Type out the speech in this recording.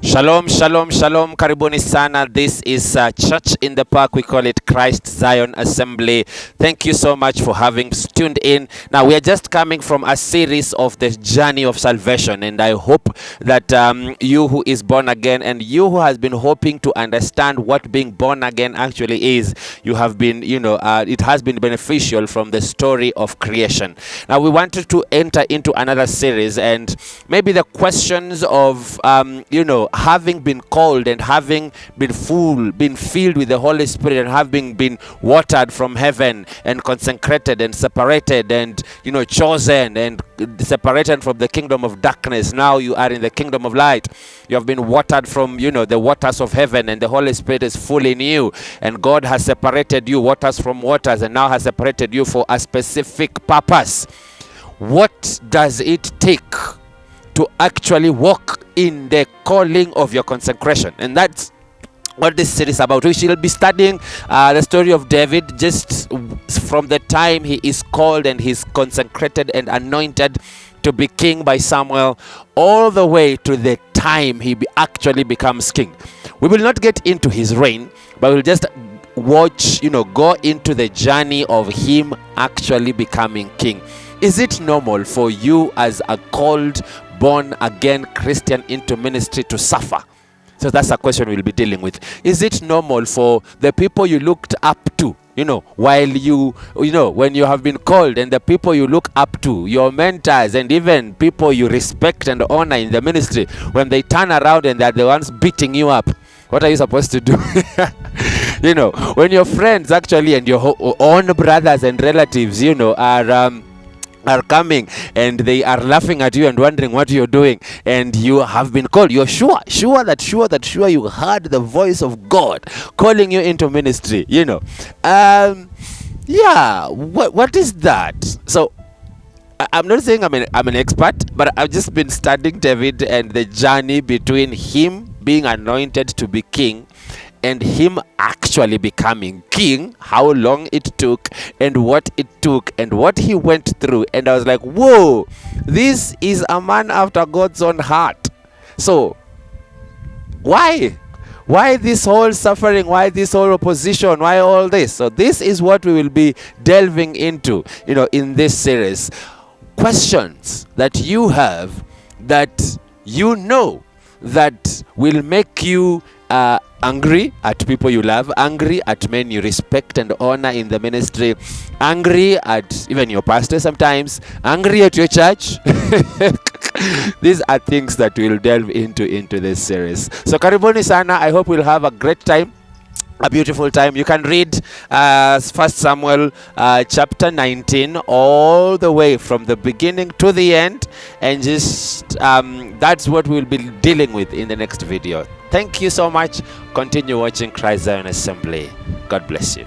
Shalom, shalom, shalom. Karibuni sana. This is Church in the Park. We call it Christ Zion Assembly. Thank you so much for having tuned in. Now, we are just coming from a series of the journey of salvation. And I hope that you who is born again and you who has been hoping to understand what being born again actually is, you have been, it has been beneficial from the story of creation. Now, we wanted to enter into another series, and maybe the questions of, having been called and having been filled with the Holy Spirit and having been watered from heaven and consecrated and separated and, chosen and separated from the kingdom of darkness. Now you are in the kingdom of light. You have been watered from, the waters of heaven, and the Holy Spirit is full in you. And God has separated you, waters from waters, and now has separated you for a specific purpose. What does it take to actually walk in the calling of your consecration? And that's what this series is about. We shall be studying the story of David, just from the time he is called and he's consecrated and anointed to be king by Samuel, all the way to the time he actually becomes king. We will not get into his reign, but we'll just watch, go into the journey of him actually becoming king. Is it normal for you as a called, born again Christian into ministry to suffer? So that's a question we'll be dealing with. Is it normal for the people you looked up to, while when you have been called, and the people you look up to, your mentors and even people you respect and honor in the ministry, when they turn around and they're the ones beating you up, what are you supposed to do? When your friends actually and your own brothers and relatives, are coming and they are laughing at you and wondering what you're doing, and you have been called, you're sure you heard the voice of God calling you into ministry, what is that? So I'm not saying I'm an expert, but I've just been studying David and the journey between him being anointed to be king and him actually becoming king, how long it took and what it took and what he went through. And I was like, whoa, this is a man after God's own heart. So why this whole suffering? Why this whole opposition? Why all this? So this is what we will be delving into, in this series. Questions that you have that that will make you angry at people you love, angry at men you respect and honor in the ministry, angry at even your pastor sometimes, angry at your church. These are things that we'll delve into this series. So karibuni sana. I hope we'll have a great time, a beautiful time. You can read 1 Samuel chapter 19 all the way from the beginning to the end, and just that's what we'll be dealing with in the next video. Thank you so much. Continue watching Christ Zion Assembly. God bless you.